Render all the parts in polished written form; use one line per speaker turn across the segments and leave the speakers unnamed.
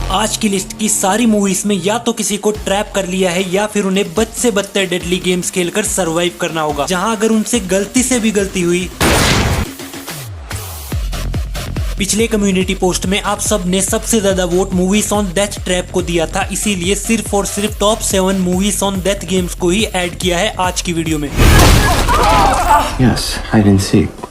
आज की लिस्ट की सारी मूवीज में या तो किसी को ट्रैप कर लिया है या फिर उन्हें बद से बदतर डेडली गेम्स खेलकर सरवाइव करना होगा, जहां अगर उनसे गलती से भी गलती हुई। पिछले कम्युनिटी पोस्ट में आप सब ने सबसे ज्यादा vote movies on death trap को दिया था, इसीलिए सिर्फ और सिर्फ top 7 movies on death games को ही ऐड किया है आज की वीडियो में।
Yes, hide and seek.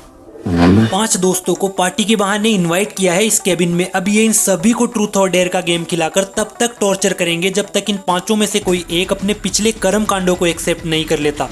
Remember?
5 दोस्तों को पार्टी के बहाने इनवाइट किया है इस केबिन में। अब ये इन सभी को ट्रूथ और डेयर का गेम खिलाकर तब तक टॉर्चर करेंगे जब तक इन 5 में से कोई एक अपने पिछले कर्म कांडों को एक्सेप्ट नहीं कर लेता।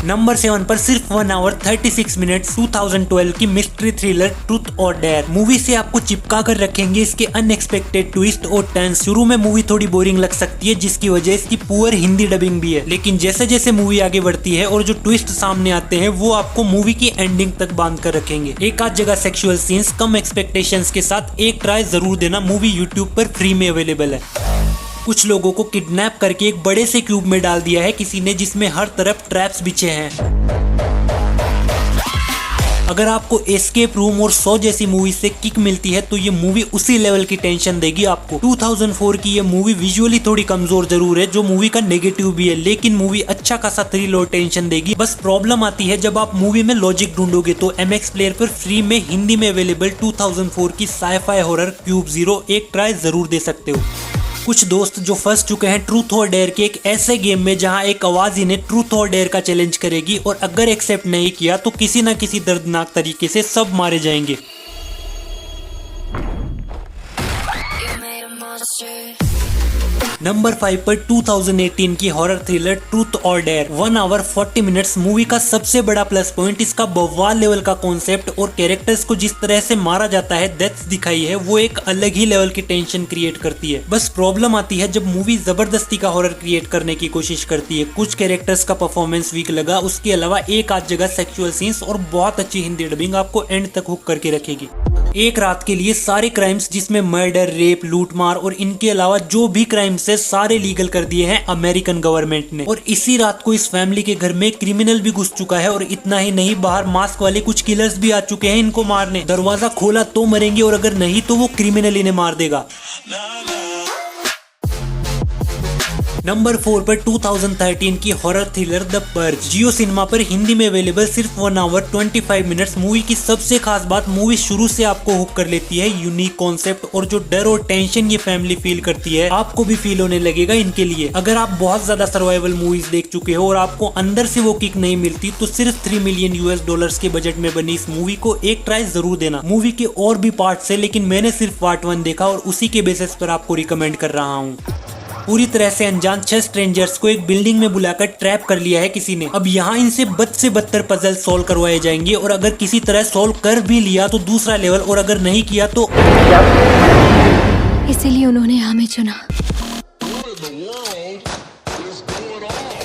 नंबर 7 पर सिर्फ 1 आवर 36 मिनट 2012 की मिस्ट्री थ्रिलर ट्रूथ और डेयर। मूवी से आपको चिपका कर रखेंगे इसके अनएक्सपेक्टेड ट्विस्ट और टर्न्स। शुरू में मूवी थोड़ी बोरिंग लग सकती है जिसकी वजह इसकी पुअर हिंदी डबिंग भी है, लेकिन जैसे जैसे मूवी आगे बढ़ती है और जो ट्विस्ट सामने आते हैं वो आपको मूवी की एंडिंग तक बांध कर रखेंगे। एक आध जगह सेक्सुअल सीन्स कम एक्सपेक्टेशंस के साथ एक ट्राई जरूर देना। मूवी यूट्यूब पर फ्री में अवेलेबल है। कुछ लोगों को किडनैप करके एक बड़े से क्यूब में डाल दिया है किसी ने, जिसमें हर तरफ ट्रैप्स बिछे हैं। अगर आपको एस्केप रूम और सॉ जैसी मूवी से किक मिलती है तो ये मूवी उसी लेवल की टेंशन देगी आपको। 2004 की ये मूवी विजुअली थोड़ी कमजोर जरूर है, जो मूवी का नेगेटिव भी है, लेकिन मूवी अच्छा खासा थ्रिल और टेंशन देगी। बस प्रॉब्लम आती है जब आप मूवी में लॉजिक ढूंढोगे। तो MX प्लेयर पर फ्री में हिंदी में अवेलेबल 2004 की साइफाई हॉरर क्यूब 0 एक ट्राई जरूर दे सकते हो। कुछ दोस्त जो फंस चुके हैं ट्रूथ और डेयर के एक ऐसे गेम में जहां एक आवाज इन्हें ट्रूथ और डेयर का चैलेंज करेगी और अगर एक्सेप्ट नहीं किया तो किसी न किसी दर्दनाक तरीके से सब मारे जाएंगे। नंबर 5 पर 2018 की हॉरर थ्रिलर ट्रूथ और डेयर। 1 hour 40 minutes. मूवी का सबसे बड़ा प्लस पॉइंट इसका बवाल लेवल का कॉन्सेप्ट और कैरेक्टर्स को जिस तरह से मारा जाता है, डेथ्स दिखाई है, वो एक अलग ही लेवल की टेंशन क्रिएट करती है। बस प्रॉब्लम आती है जब मूवी जबरदस्ती का हॉरर क्रिएट करने की कोशिश करती है। कुछ कैरेक्टर्स का परफॉर्मेंस वीक लगा, उसके अलावा एक आध जगह सेक्सुअल सीन्स और बहुत अच्छी हिंदी डबिंग आपको एंड तक हुक करके रखेगी। एक रात के लिए सारे क्राइम्स जिसमें मर्डर, रेप, लूटमार और इनके अलावा जो भी क्राइम्स है सारे लीगल कर दिए हैं अमेरिकन गवर्नमेंट ने। और इसी रात को इस फैमिली के घर में क्रिमिनल भी घुस चुका है और इतना ही नहीं, बाहर मास्क वाले कुछ किलर्स भी आ चुके हैं इनको मारने। दरवाजा खोला तो मरेंगे और अगर नहीं तो वो क्रिमिनल इन्हें मार देगा। नंबर 4 पर 2013 की horror thriller the purge. Jio cinema पर हिंदी में अवेलेबल सिर्फ 1 आवर 25 मिनट्स। मूवी की सबसे खास बात, मूवी शुरू से आपको हुक कर लेती है। यूनिक कॉन्सेप्ट और जो डर और टेंशन ये फैमिली फील करती है आपको भी फील होने लगेगा इनके लिए। अगर आप बहुत ज्यादा सर्वाइवल मूवीज देख चुके हो और आपको अंदर से वो किक नहीं मिलती तो सिर्फ $3 मिलियन के बजट में बनी इस मूवी को एक ट्राई जरूर देना। मूवी के और भी पार्ट्स है, लेकिन मैंने सिर्फ पार्ट 1 देखा और उसी के बेसिस पर आपको रिकमेंड कर रहा हूँ। पूरी तरह से अनजान 6 स्ट्रेंजर्स को एक बिल्डिंग में बुलाकर ट्रैप कर लिया है किसी ने। अब यहाँ इनसे बद से बदतर पजल सॉल्व करवाए जाएंगे और अगर किसी तरह सॉल्व कर भी लिया तो दूसरा लेवल, और अगर नहीं किया तो
इसीलिए उन्होंने हमें चुना।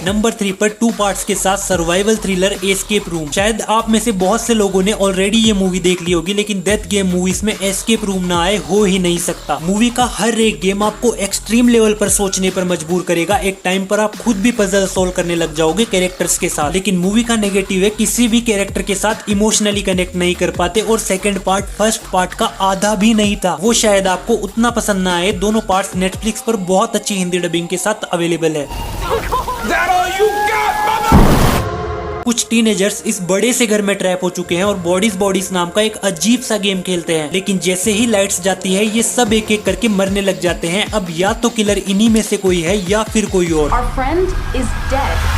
नंबर 3 पर 2 पार्ट्स के साथ सर्वाइवल थ्रिलर एस्केप रूम। शायद आप में से बहुत से लोगों ने ऑलरेडी ये मूवी देख ली होगी, लेकिन डेथ गेम मूवीज में एस्केप रूम ना आए हो ही नहीं सकता। मूवी का हर एक गेम आपको एक्सट्रीम लेवल पर सोचने पर मजबूर करेगा। एक टाइम पर आप खुद भी पजल सॉल्व करने लग जाओगे कैरेक्टर्स के साथ। लेकिन मूवी का नेगेटिव है, किसी भी कैरेक्टर के साथ इमोशनली कनेक्ट नहीं कर पाते और सेकंड पार्ट फर्स्ट पार्ट का आधा भी नहीं था। वो शायद आपको उतना पसंद ना आए। दोनों पार्ट्स नेटफ्लिक्स पर बहुत अच्छी हिंदी डबिंग के साथ अवेलेबल है। कुछ टीनेजर्स इस बड़े से घर में ट्रैप हो चुके हैं और बॉडीज नाम का एक अजीब सा गेम खेलते हैं, लेकिन जैसे ही लाइट्स जाती है ये सब एक एक करके मरने लग जाते हैं। अब या तो किलर इन्हीं में से कोई है या फिर कोई और।
Our friend is dead.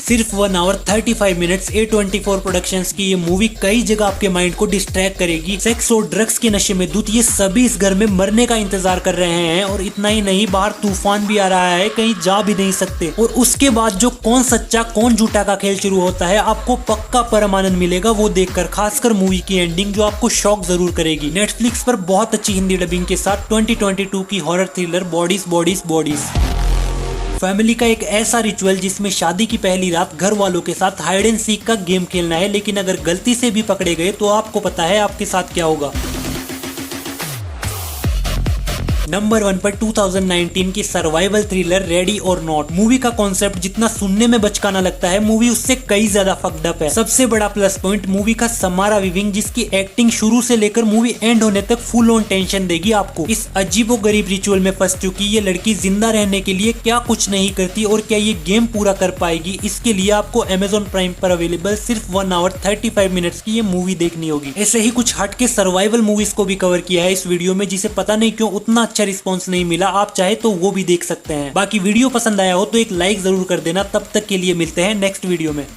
सिर्फ 1 आवर 35 मिनट्स। A24 प्रोडक्शंस की ये मूवी कई जगह आपके माइंड को डिस्ट्रैक्ट करेगी। सेक्स और ड्रग्स के नशे में धुत ये सभी इस घर में मरने का इंतजार कर रहे हैं और इतना ही नहीं, बाहर तूफान भी आ रहा है, कहीं जा भी नहीं सकते। और उसके बाद जो कौन सच्चा कौन झूठा का खेल शुरू होता है आपको पक्का परम आनंद मिलेगा वो देखकर, खासकर मूवी की एंडिंग जो आपको शॉक जरूर करेगी। नेटफ्लिक्स पर बहुत अच्छी हिंदी डबिंग के साथ 2022 की हॉरर थ्रिलर बॉडीज। फैमिली का एक ऐसा रिचुअल जिसमें शादी की पहली रात घर वालों के साथ हाइड एंड सीक का गेम खेलना है, लेकिन अगर गलती से भी पकड़े गए तो आपको पता है आपके साथ क्या होगा। नंबर 1 पर 2019 की सर्वाइवल थ्रिलर रेडी और नॉट। मूवी का कॉन्सेप्ट जितना सुनने में बचकाना लगता है, मूवी उससे कई ज्यादा फक्ड अप है। सबसे बड़ा प्लस पॉइंट मूवी का समारा वीविंग, जिसकी एक्टिंग शुरू से लेकर मूवी एंड होने तक फुल ऑन टेंशन देगी आपको। इस अजीबो गरीब रिचुअल में फंस चुकी ये लड़की जिंदा रहने के लिए क्या कुछ नहीं करती और क्या ये गेम पूरा कर पाएगी, इसके लिए आपको अमेजॉन प्राइम पर अवेलेबल सिर्फ 1 आवर 35 मिनट्स की ये मूवी देखनी होगी। ऐसे ही कुछ हट के सर्वाइवल मूवीज को भी कवर किया है इस वीडियो में, जिसे पता नहीं क्यों उतना अच्छा रिस्पॉन्स नहीं मिला। आप चाहे तो वो भी देख सकते हैं। बाकी वीडियो पसंद आया हो तो एक लाइक जरूर कर देना। तब तक के लिए मिलते हैं नेक्स्ट वीडियो में।